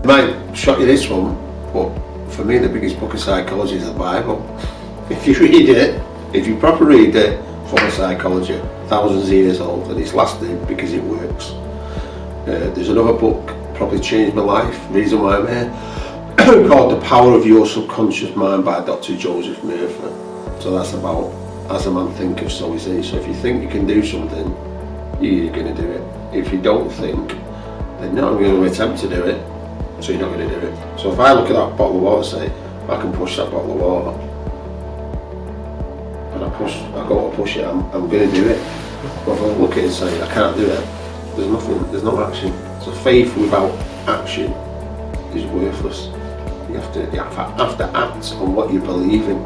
Might shock you this one, but for me the biggest book of psychology is the Bible. If you read it, if you properly read it, full of psychology, thousands of years old, and it's lasted because it works. There's another book, probably changed my life, reason why I'm here, called The Power of Your Subconscious Mind by Dr. Joseph Murphy. So that's about, as a man thinketh, so is he. So if you think you can do something, you're going to do it. If you don't think, then no, I'm going to attempt to do it, so you're not going to do it. So if I look at that bottle of water and say, I can push that bottle of water, and I go to push it, I'm going to do it. But if I look at it and say, I can't do it, there's no action. So faith without action is worthless. You have to act on what you believe in.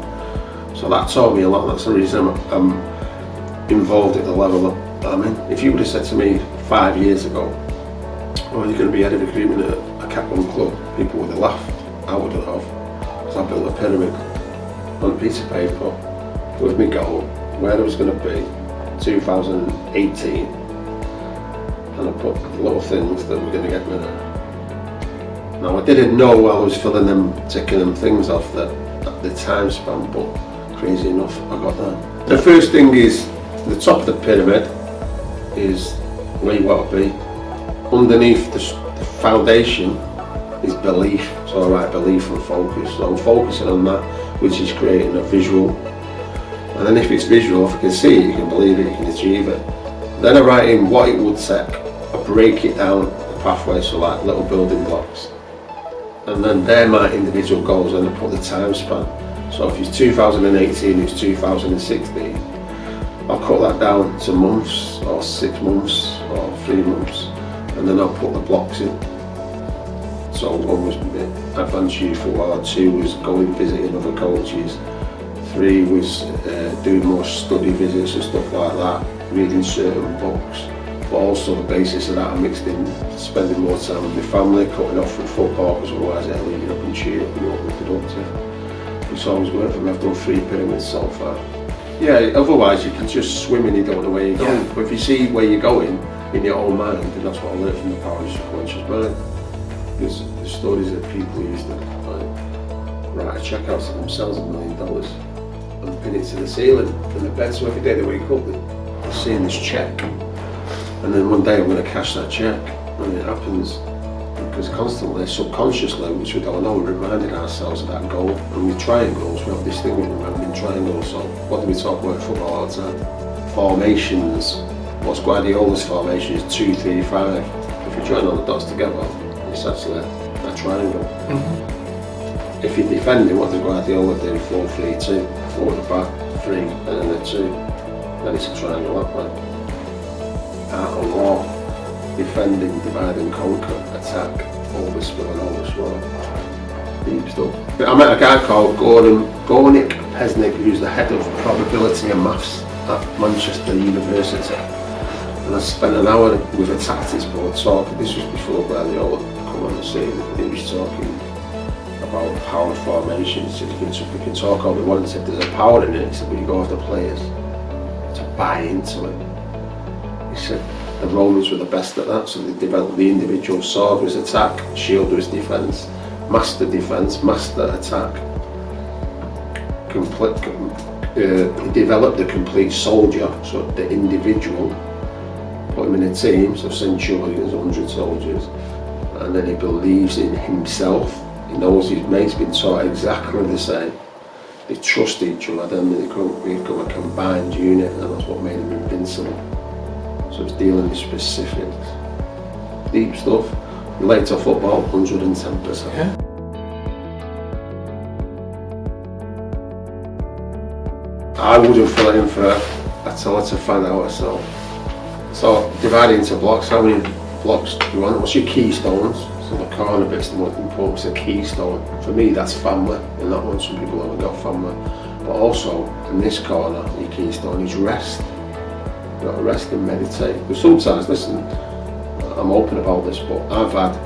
So that taught me a lot. That's the reason I'm involved at the level that I'm in. If you would have said to me 5 years ago, oh, you're going to be head of recruitment at a Cat 1 club, people would have laughed. I would have, because I built a pyramid on a piece of paper with my goal, where I was going to be 2018, and I put the little things that were going to get me there. Now I didn't know while I was filling them, ticking them things off that at the time span, but crazy enough I got there. The first thing is, the top of the pyramid is where you want to be. Underneath the foundation is belief. So I write belief and focus. So I'm focusing on that, which is creating a visual. And then if it's visual, if you can see it, you can believe it, you can achieve it. Then I write in what it would take. I break it down, the pathway, so like little building blocks. And then they're my individual goals, and I put the time span. So if it's 2018, it's 2016, I'll cut that down to months, or 6 months, or 3 months. And then I'll put the blocks in. So 1 was advanced youth award, 2 was going visiting other coaches, 3 was doing more study visits and stuff like that, reading certain books. But also the basis of that I mixed in spending more time with my family, cutting off from football, because otherwise they're leaving up and cheer up and you won't be productive. It's always worked for me. I've done 3 pyramids so far. Yeah, otherwise you can just swim and you don't know where you're going. Yeah. But if you see where you're going in your own mind, and that's what I learned from the power of your subconscious mind. There's the stories that people use to write a check out to themselves $1 million and pin it to the ceiling in the bed, so every day they wake up they're seeing this check, and then one day I'm going to cash that check, and it happens because constantly, subconsciously, which we don't know, we're reminding ourselves of that goal. And with triangles, we have this thing with remembering triangles. So what do we talk about in football all the time? Formations. What's Guardiola's formation is 2-3-5. If you join all the dots together, it's actually a triangle. Mm-hmm. If you're defending, what does Guardiola do? 4-3-2, 4 at the back, 3, and then a 2. Then it's a triangle that way. Art of war. Defending, divide and conquer, attack, overspill and overswell. Deep stuff. I met a guy called Gornik Pesnik, who's the head of probability and maths at Manchester University. And I spent an hour with a tactics board talking. This was before Guardiola come on the scene. He was talking about the power of formation. He said, we can talk all we want. He said, there's a power in it. He said, but you go after players to buy into it. He said, the Romans were the best at that, so they developed the individual. Sword was attack, shield was defence, master attack. He developed the complete soldier, so the individual, put him in a team, so centurions, 100 soldiers, and then he believes in himself. He knows his mate's been taught exactly the same. They trust each other, and they become a combined unit, and that's what made him invincible. So it's dealing with specifics. Deep stuff. Related to football, 110%. Yeah. I wouldn't fill it in for her. I'd tell her to find out herself. So divide it into blocks. How many blocks do you want? What's your keystones? So the corner bit's the most important, it's a keystone. For me that's family, and that one some people haven't got family. But also in this corner, your keystone is rest. You've got to rest and meditate. But sometimes, listen, I'm open about this, but I've had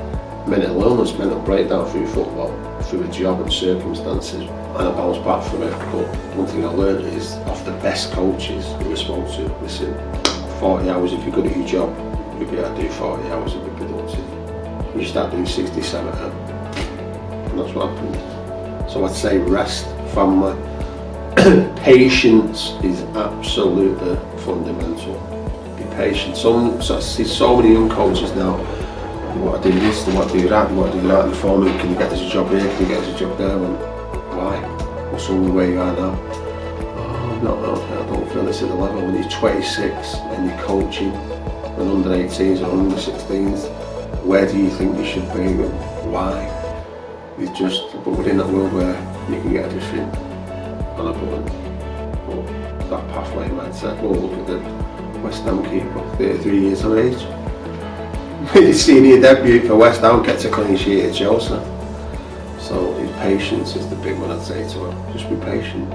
mental illness, mental breakdown through football, through a job and circumstances, and I bounced back from it. But one thing I learned is, off the best coaches who I spoke to, listen, 40 hours, if you're good at your job, you'll be able to do 40 hours and be productive. you start doing 60, 70, and that's what happened. So I'd say rest, family, patience is absolutely fundamental. Be patient. So I see so many young coaches now, they want to do this, they want to do that, they want to do that, and for me, can you get us a job here, can you get us a job there? And why? What's wrong with where you are now? I don't feel this at the level. When you're 26 and you're coaching an under 18s or under 16s, where do you think you should be and why? But within that world where you can get everything on a button, but that pathway mindset. Well, look at the West Ham keeper, 33 years of age. His senior debut for West Ham, gets a clean sheet at Chelsea. So his patience is the big one I'd say to him. Just be patient.